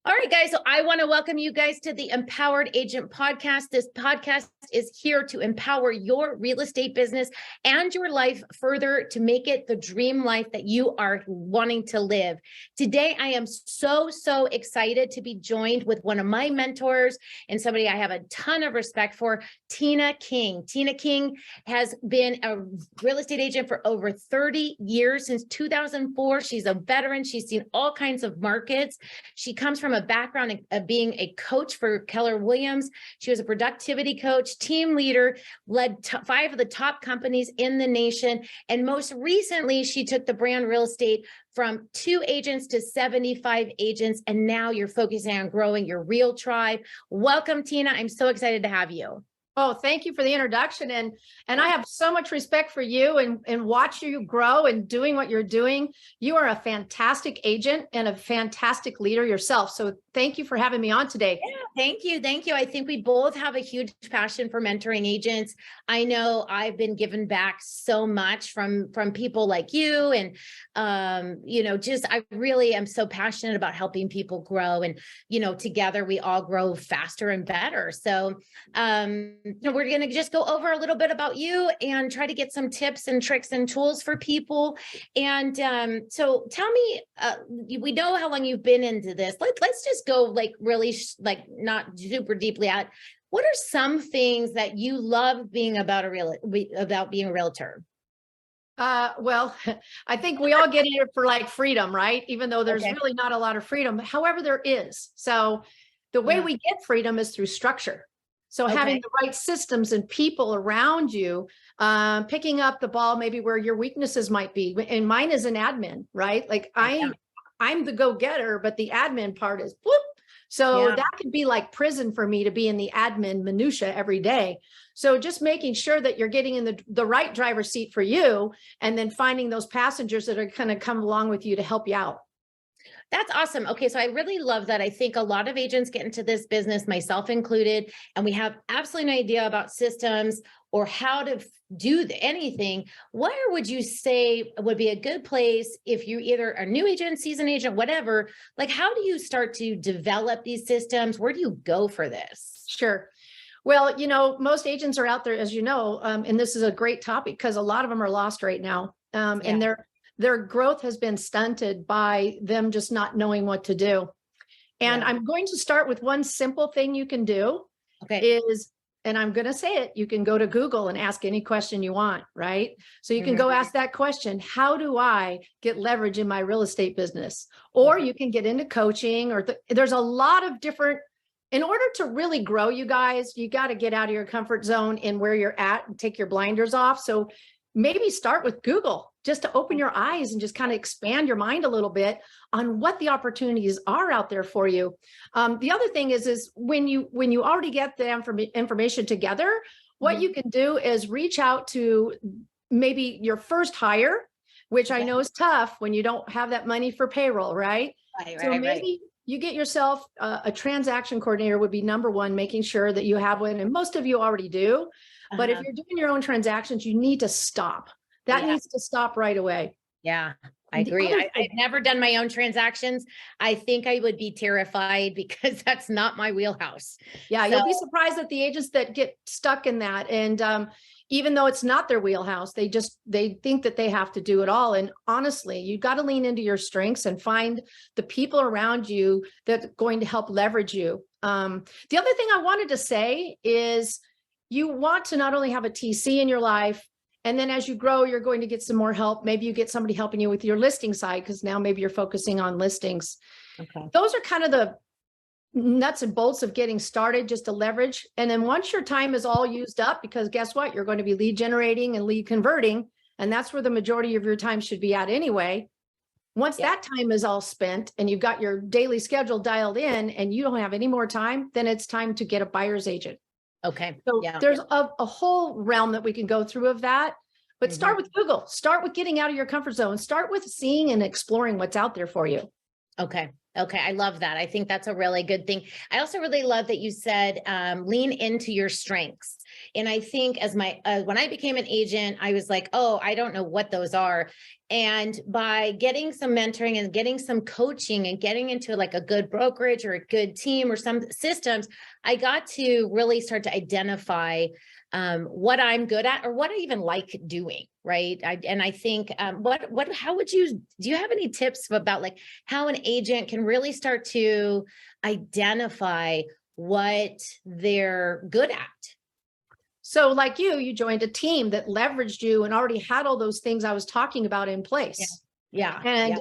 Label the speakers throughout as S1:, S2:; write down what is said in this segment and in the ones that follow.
S1: All right, guys. So I want to welcome you guys to the Empowered Agent Podcast. This podcast is here to empower your real estate business and your life further to make it the dream life that you are wanting to live. Today, I am so excited to be joined with one of my mentors and somebody I have a ton of respect for, Tina King. Tina King has been a real estate agent for over 30 years, since 2004. She's a veteran. She's seen all kinds of markets. She comes from a background of being a coach for Keller Williams. She was a productivity coach, team leader, led 5 of the top companies in the nation. And most recently, she took the brand real estate from 2 agents to 75 agents. And now you're focusing on growing your real tribe. Welcome, Tina. I'm so excited to have you.
S2: Oh, thank you for the introduction. And I have so much respect for you and watch you grow and doing what you're doing. You are a fantastic agent and a fantastic leader yourself. So thank you for having me on today.
S1: Yeah, thank you. Thank you. I think we both have a huge passion for mentoring agents. I know I've been given back so much from people like you. And, I really am so passionate about helping people grow. And, together we all grow faster and better. So, we're going to just go over a little bit about you and try to get some tips and tricks and tools for people. And so tell me, we know how long you've been into this. Let's just go really not super deeply at what are some things that you love being about being a realtor?
S2: Well, I think we all get in it for freedom, right? Even though there's really not a lot of freedom. However, there is. So the way we get freedom is through structure. So having the right systems and people around you, picking up the ball, maybe where your weaknesses might be. And mine is an admin, right? I'm the go-getter, but the admin part is whoop. So that could be like prison for me to be in the admin minutia every day. So just making sure that you're getting in the right driver's seat for you, and then finding those passengers that are going to come along with you to help you out.
S1: That's awesome. Okay. So I really love that. I think a lot of agents get into this business, myself included, and we have absolutely no idea about systems or how to do anything. Where would you say would be a good place if you either a new agent, seasoned agent, whatever, how do you start to develop these systems? Where do you go for this?
S2: Sure. Well, most agents are out there, as you know, and this is a great topic because a lot of them are lost right now. And their growth has been stunted by them just not knowing what to do. And I'm going to start with one simple thing you can do and I'm going to say it, you can go to Google and ask any question you want, right? So you can go ask that question, how do I get leverage in my real estate business? Or you can get into coaching, or there's a lot of different, in order to really grow, you guys, you got to get out of your comfort zone and where you're at and take your blinders off. So maybe start with Google just to open your eyes and just kind of expand your mind a little bit on what the opportunities are out there for you. The other thing is when you already get the information together, what you can do is reach out to maybe your first hire, which I know is tough when you don't have that money for payroll, right? So maybe you get yourself a transaction coordinator would be number one, making sure that you have one. And most of you already do. But if you're doing your own transactions, you need to stop. That needs to stop right away.
S1: Yeah, I agree. I've never done my own transactions. I think I would be terrified because that's not my wheelhouse.
S2: Yeah, you'll be surprised at the agents that get stuck in that. And even though it's not their wheelhouse, they think that they have to do it all. And honestly, you've got to lean into your strengths and find the people around you that are going to help leverage you. The other thing I wanted to say is, you want to not only have a TC in your life, and then as you grow, you're going to get some more help. Maybe you get somebody helping you with your listing side, because now maybe you're focusing on listings. Those are kind of the nuts and bolts of getting started, just to leverage. And then once your time is all used up, because guess what? You're going to be lead generating and lead converting. And that's where the majority of your time should be at anyway. Once that time is all spent and you've got your daily schedule dialed in and you don't have any more time, then it's time to get a buyer's agent.
S1: Okay.
S2: So there's a whole realm that we can go through of that, but start with Google, start with getting out of your comfort zone, start with seeing and exploring what's out there for you.
S1: Okay. Okay, I love that. I think that's a really good thing. I also really love that you said lean into your strengths. And I think as when I became an agent, I was like, oh, I don't know what those are. And by getting some mentoring and getting some coaching and getting into like a good brokerage or a good team or some systems, I got to really start to identify what I'm good at or what I even like doing. Right. And I think how would do you have any tips about like how an agent can really start to identify what they're good at?
S2: So like you joined a team that leveraged you and already had all those things I was talking about in place.
S1: Yeah.
S2: And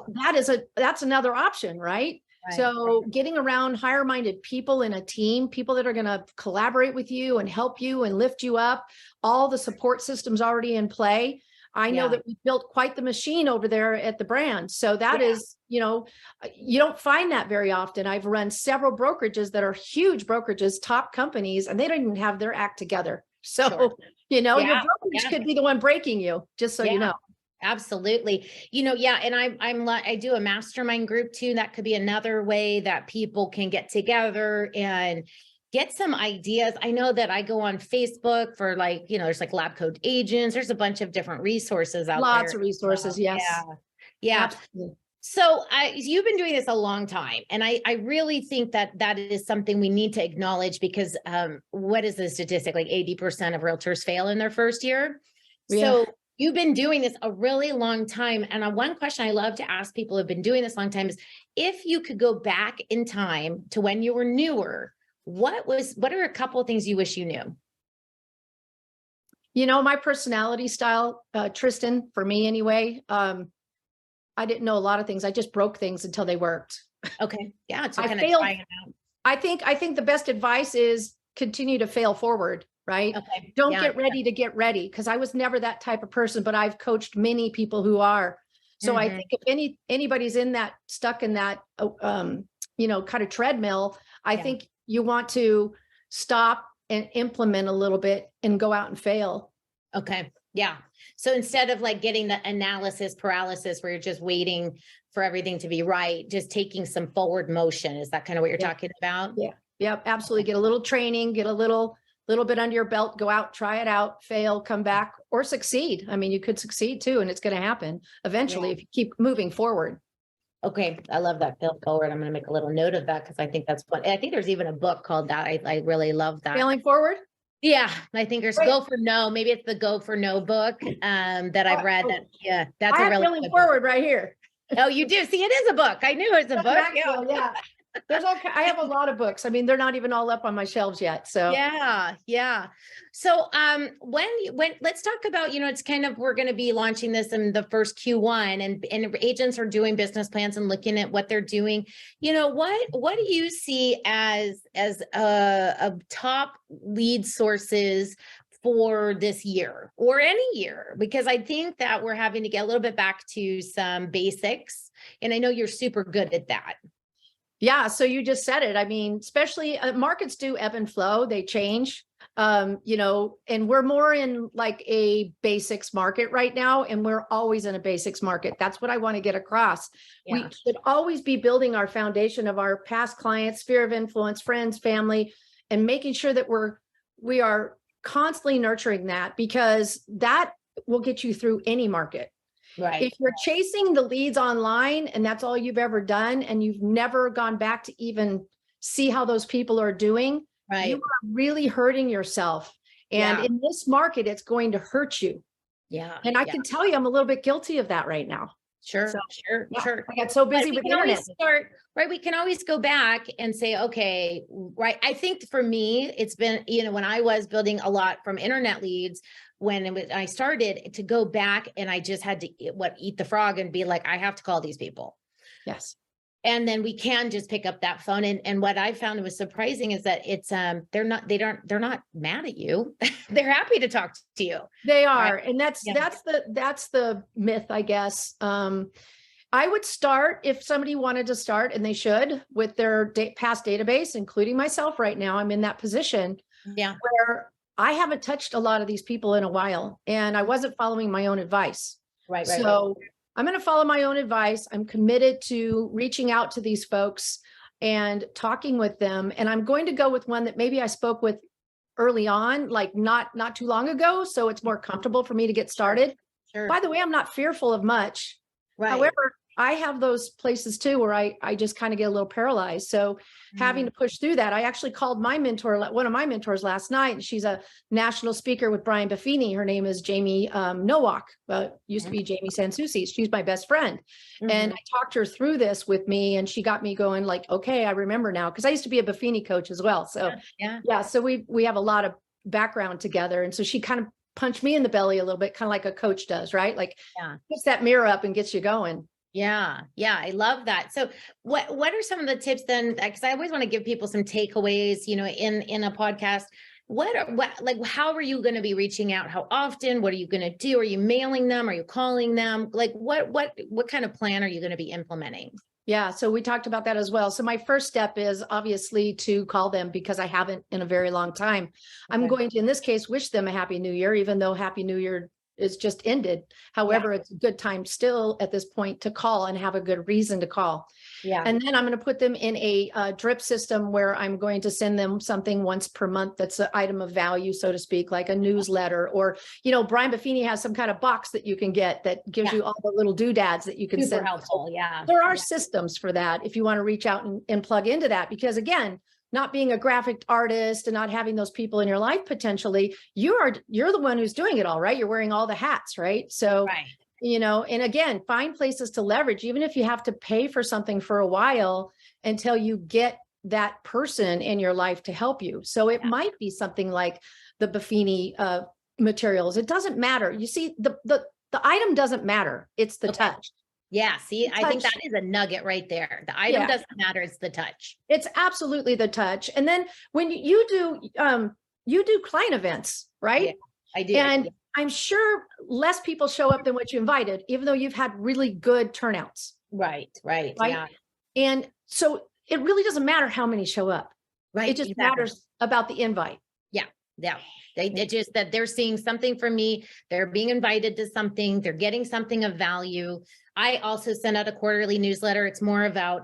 S2: that's another option, right? So getting around higher minded people in a team, people that are going to collaborate with you and help you and lift you up, all the support systems already in play. I know that we built quite the machine over there at the brand. So that is, you don't find that very often. I've run several brokerages that are huge brokerages, top companies, and they don't even have their act together. So, your brokerage could be the one breaking you, just so you know.
S1: Absolutely. And I do a mastermind group too. That could be another way that people can get together and get some ideas. I know that I go on Facebook for there's like Lab Coat Agents. There's a bunch of different resources out there.
S2: Lots of resources. Yes.
S1: Yeah.
S2: Absolutely.
S1: So you've been doing this a long time. And I really think that is something we need to acknowledge because what is the statistic? Like 80% of realtors fail in their first year.
S2: Yeah.
S1: So you've been doing this a really long time. And one question I love to ask people who have been doing this a long time is if you could go back in time to when you were newer, what are a couple of things you wish you knew?
S2: My personality style, Tristan, for me anyway, I didn't know a lot of things. I just broke things until they worked.
S1: Okay. Yeah. So
S2: I
S1: kind
S2: failed.
S1: of trying it out.
S2: I think the best advice is continue to fail forward, right?
S1: Okay.
S2: Don't get ready to get ready. Cause I was never that type of person, but I've coached many people who are. So I think if anybody's stuck in that, kind of treadmill, I think you want to stop and implement a little bit and go out and fail.
S1: Okay. Yeah. So instead of like getting the analysis paralysis where you're just waiting for everything to be right, just taking some forward motion. Is that kind of what you're talking about?
S2: Yeah. Yep. Absolutely. Get a little training, get a little bit under your belt, go out, try it out, fail, come back, or succeed. I mean, you could succeed too, and it's going to happen eventually if you keep moving forward.
S1: Okay. I love that. Fail forward. I'm going to make a little note of that because I think that's what I think there's even a book called that. I really love that.
S2: Failing forward?
S1: Yeah. I think there's Go for No. Maybe it's the Go for No book that I've read. That's a really
S2: Failing forward right here.
S1: Oh, you do? See, it is a book. I knew it was a book.
S2: Yeah. I have a lot of books. I mean, they're not even all up on my shelves yet. So
S1: yeah. So when let's talk about, it's kind of, we're going to be launching this in the first Q1 and agents are doing business plans and looking at what they're doing. What do you see as a top lead sources for this year or any year? Because I think that we're having to get a little bit back to some basics. And I know you're super good at that.
S2: Yeah. So you just said it. I mean, especially markets do ebb and flow. They change, and we're more in like a basics market right now. And we're always in a basics market. That's what I want to get across. Yeah. We should always be building our foundation of our past clients, sphere of influence, friends, family, and making sure that we are constantly nurturing that because that will get you through any market.
S1: Right.
S2: If you're chasing the leads online and that's all you've ever done and you've never gone back to even see how those people are doing, you are really hurting yourself. And in this market, it's going to hurt you.
S1: Yeah.
S2: And I can tell you, I'm a little bit guilty of that right now.
S1: Sure.
S2: I got so busy with the internet.
S1: We can always go back and say, okay, right. I think for me, it's been, when I was building a lot from internet leads, I started to go back and I just had to eat the frog and be like, I have to call these people.
S2: Yes.
S1: And then we can just pick up that phone. And what I found was surprising is that it's, they're not mad at you. They're happy to talk to you.
S2: They are. Right? And that's the myth, I guess. I would start if somebody wanted to start, and they should, with their past database, including myself right now. I'm in that position where I haven't touched a lot of these people in a while and I wasn't following my own advice.
S1: Right.
S2: So I'm going to follow my own advice. I'm committed to reaching out to these folks and talking with them. And I'm going to go with one that maybe I spoke with early on, like not too long ago. So it's more comfortable for me to get started.
S1: Sure.
S2: By the way, I'm not fearful of much.
S1: Right.
S2: However, I have those places too where I just kind of get a little paralyzed. So having to push through that, I actually called my mentor, one of my mentors last night, and she's a national speaker with Brian Buffini. Her name is Jamie Nowak, used to be Jamie Sansucci. She's my best friend. And I talked her through this with me, and she got me going like, okay, I remember now, because I used to be a Buffini coach as well. So yeah, so we have a lot of background together. And so she kind of punched me in the belly a little bit, kind of like a coach does, right? Like puts that mirror up and gets you going.
S1: Yeah. I love that. So what are some of the tips then? Because I always want to give people some takeaways, in a podcast. How are you going to be reaching out? How often? What are you going to do? Are you mailing them? Are you calling them? Like what kind of plan are you going to be implementing?
S2: Yeah. So we talked about that as well. So my first step is obviously to call them, because I haven't in a very long time. Okay. I'm going to, in this case, wish them a Happy New Year, even though Happy New Year is just ended. However, it's a good time still at this point to call and have a good reason to call. Yeah. And then I'm going to put them in a drip system where I'm going to send them something once per month that's an item of value, so to speak, like a newsletter, or, Brian Buffini has some kind of box that you can get that gives you all the little doodads that you can send.
S1: Super helpful. Yeah.
S2: There are systems for that if you want to reach out and plug into that, because again, not being a graphic artist and not having those people in your life, potentially, you're the one who's doing it all, right? You're wearing all the hats, right? So, and again, find places to leverage, even if you have to pay for something for a while until you get that person in your life to help you. So it might be something like the Buffini materials. It doesn't matter. You see, the item doesn't matter. It's the touch.
S1: Yeah. See, I think that is a nugget right there. The item doesn't matter. It's the touch.
S2: It's absolutely the touch. And then when you do client events, right?
S1: Yeah, I do.
S2: And I'm sure less people show up than what you invited, even though you've had really good turnouts.
S1: Right. Yeah.
S2: And so it really doesn't matter how many show up.
S1: Right.
S2: It just matters about the invite.
S1: Yeah. It just that they're seeing something from me. They're being invited to something. They're getting something of value. I also send out a quarterly newsletter. It's more about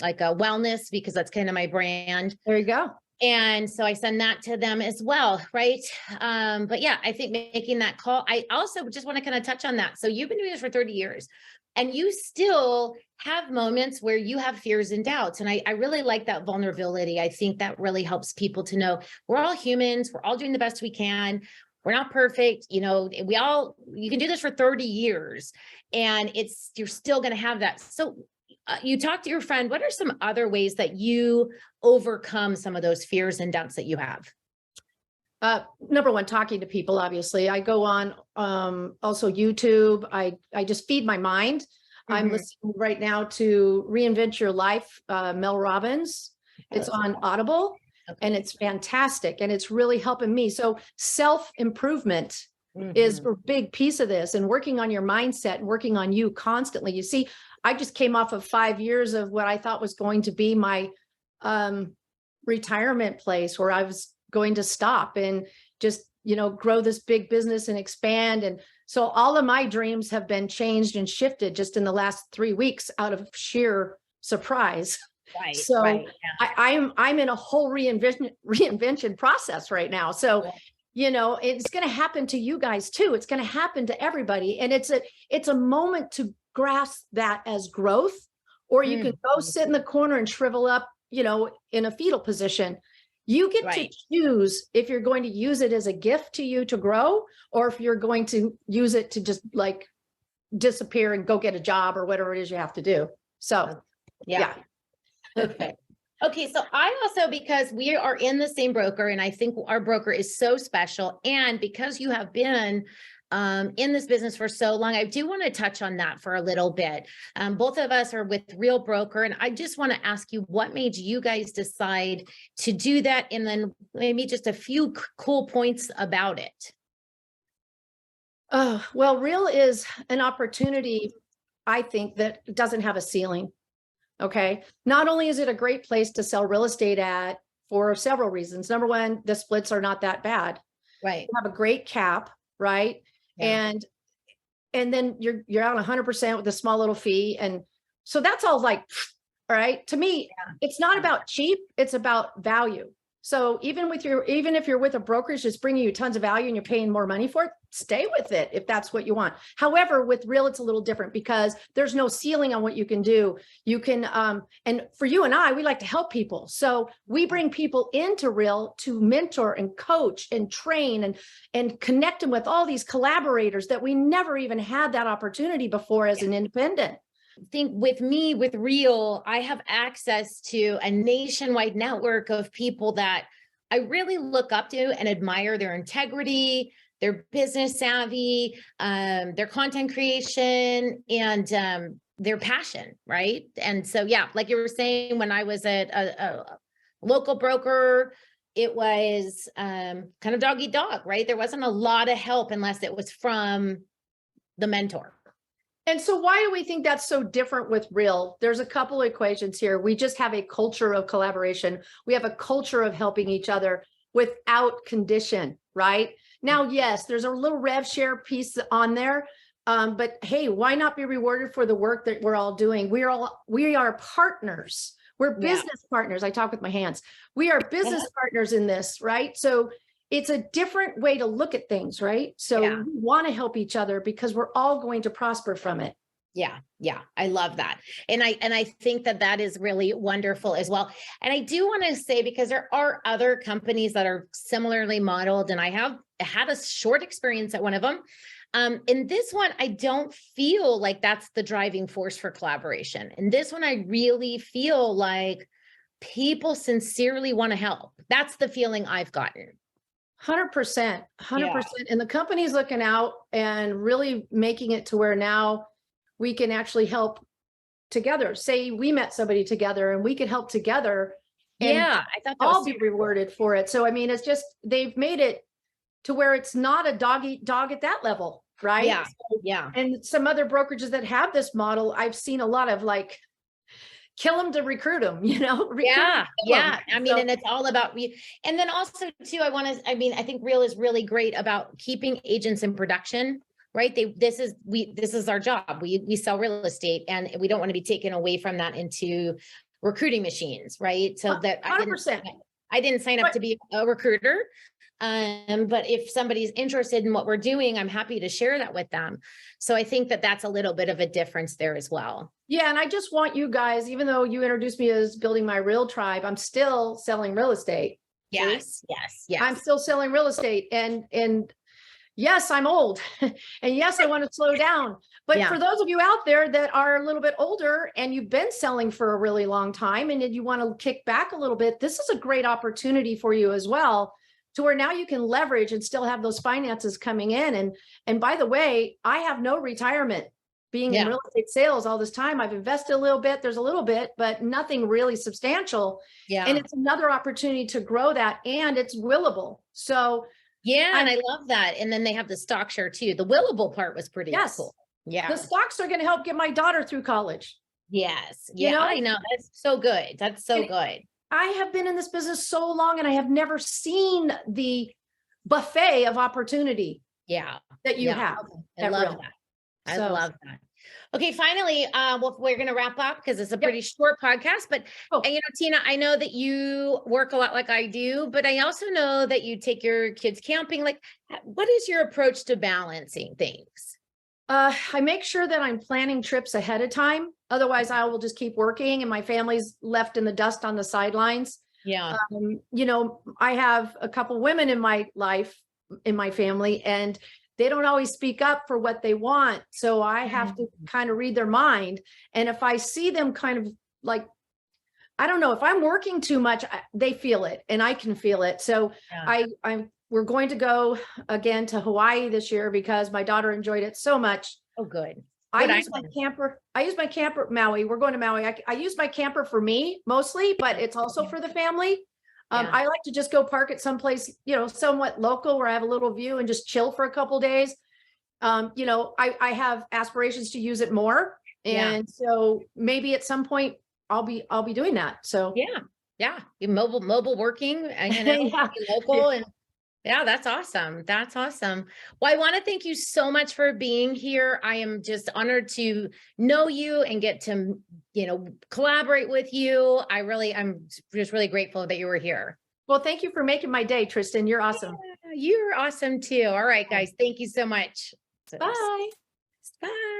S1: like a wellness, because that's kind of my brand.
S2: There you go.
S1: And so I send that to them as well. Right. But yeah, I think making that call, I also just want to kind of touch on that. So you've been doing this for 30 years. And you still have moments where you have fears and doubts. And I really like that vulnerability. I think that really helps people to know we're all humans. We're all doing the best we can. We're not perfect. You can do this for 30 years and you're still going to have that. So you talk to your friend. What are some other ways that you overcome some of those fears and doubts that you have?
S2: Number one, talking to people, obviously. I go on also YouTube. I just feed my mind. I'm listening right now to Reinvent Your Life, Mel Robbins. It's on Audible and it's fantastic. And it's really helping me. So self-improvement is a big piece of this, and working on your mindset and working on you constantly. You see, I just came off of 5 years of what I thought was going to be my retirement place, where I was going to stop and just, grow this big business and expand. And so all of my dreams have been changed and shifted just in the last 3 weeks out of sheer surprise.
S1: Right.
S2: So I'm in a whole reinvention process right now. So, it's going to happen to you guys too. It's going to happen to everybody. And it's a moment to grasp that as growth, or you can go sit in the corner and shrivel up, in a fetal position. You get to choose if you're going to use it as a gift to you to grow, or if you're going to use it to just like disappear and go get a job or whatever it is you have to do. So, yeah.
S1: Okay. So I also, because we are in the same broker, and I think our broker is so special, and because you have been in this business for so long, I do want to touch on that for a little bit. Both of us are with Real Broker, and I just want to ask you, what made you guys decide to do that? And then maybe just a few cool points about it.
S2: Well, Real is an opportunity, I think, that doesn't have a ceiling. Okay. Not only is it a great place to sell real estate at for several reasons. Number one, the splits are not that bad.
S1: Right.
S2: You have a great cap, right? Yeah. And and then you're out 100% with a small little fee. And so that's all like, all right. To me, it's not about cheap, it's about value. So even if you're with a brokerage that's bringing you tons of value and you're paying more money for it, stay with it if that's what you want. However, with Real, it's a little different because there's no ceiling on what you can do. You can, and for you and I, we like to help people. So we bring people into Real to mentor and coach and train and connect them with all these collaborators that we never even had that opportunity before as an independent.
S1: Think with me, with Real, I have access to a nationwide network of people that I really look up to and admire their integrity, their business savvy, their content creation, and their passion, right? And so, yeah, like you were saying, when I was at a local broker, it was kind of dog eat dog, right? There wasn't a lot of help unless it was from the mentor.
S2: And so why do we think that's so different with Real? There's a couple of equations here. We just have a culture of collaboration. We have a culture of helping each other without condition, right? Now, yes, there's a little rev share piece on there. But hey, why not be rewarded for the work that we're all doing? We are partners. We're business partners. I talk with my hands. We are business partners in this, right? So it's a different way to look at things, right? So we want to help each other because we're all going to prosper from it.
S1: Yeah. Yeah. I love that. And I think that is really wonderful as well. And I do want to say, because there are other companies that are similarly modeled, and I have had a short experience at one of them. In this one, I don't feel like that's the driving force for collaboration. In this one, I really feel like people sincerely want to help. That's the feeling I've gotten.
S2: 100%. And the company's looking out and really making it to where now we can actually help together. Say we met somebody together and we could help together. And
S1: I thought that
S2: all be rewarded for it. So, I mean, it's just, they've made it to where it's not a dog eat dog at that level, right?
S1: Yeah.
S2: So,
S1: yeah.
S2: And some other brokerages that have this model, I've seen a lot of like, kill them to recruit them, you know?
S1: Yeah. I mean, and it's all about me. And then also too, I think Real is really great about keeping agents in production, right? This is our job. We sell real estate, and we don't want to be taken away from that into recruiting machines, right? So that
S2: 100%.
S1: I didn't sign up to be a recruiter. But if somebody's interested in what we're doing, I'm happy to share that with them. So I think that that's a little bit of a difference there as well.
S2: Yeah. And I just want you guys, even though you introduced me as building my Real tribe, I'm still selling real estate.
S1: Yes.
S2: I'm still selling real estate. And yes, I'm old. And yes, I want to slow down. But for those of you out there that are a little bit older and you've been selling for a really long time and you want to kick back a little bit, this is a great opportunity for you as well, to where now you can leverage and still have those finances coming in. And by the way, I have no retirement being in real estate sales all this time. I've invested a little bit, there's a little bit, but nothing really substantial. Yeah. And it's another opportunity to grow that, and it's willable. So
S1: and I love that. And then they have the stock share too. The willable part was pretty cool. Yeah.
S2: The stocks are going to help get my daughter through college.
S1: Yes. Yeah, you know? I know. That's so good. That's so good.
S2: I have been in this business so long, and I have never seen the buffet of opportunity that you have.
S1: I love that. I love that. Okay, finally, we're going to wrap up because it's a pretty short podcast. But you know, Tina, I know that you work a lot like I do, but I also know that you take your kids camping. Like, what is your approach to balancing things?
S2: I make sure that I'm planning trips ahead of time. Otherwise, I will just keep working and my family's left in the dust on the sidelines.
S1: Yeah.
S2: You know, I have a couple women in my life, in my family, and they don't always speak up for what they want. So I have to kind of read their mind. And if I see them kind of like, I don't know, if I'm working too much, they feel it and I can feel it. So we're going to go again to Hawaii this year because my daughter enjoyed it so much.
S1: Oh, good.
S2: I use my camper, Maui. We're going to Maui. I use my camper for me mostly, but it's also for the family. I like to just go park at someplace, you know, somewhat local where I have a little view and just chill for a couple days. You know, I have aspirations to use it more. And so maybe at some point I'll be doing that. So
S1: yeah. Mobile working and local and Yeah, that's awesome. That's awesome. Well, I want to thank you so much for being here. I am just honored to know you and get to, collaborate with you. I'm just really grateful that you were here.
S2: Well, thank you for making my day, Tristan. You're awesome.
S1: Yeah, you're awesome too. All right, guys. Thank you so much.
S2: Bye.
S1: Bye.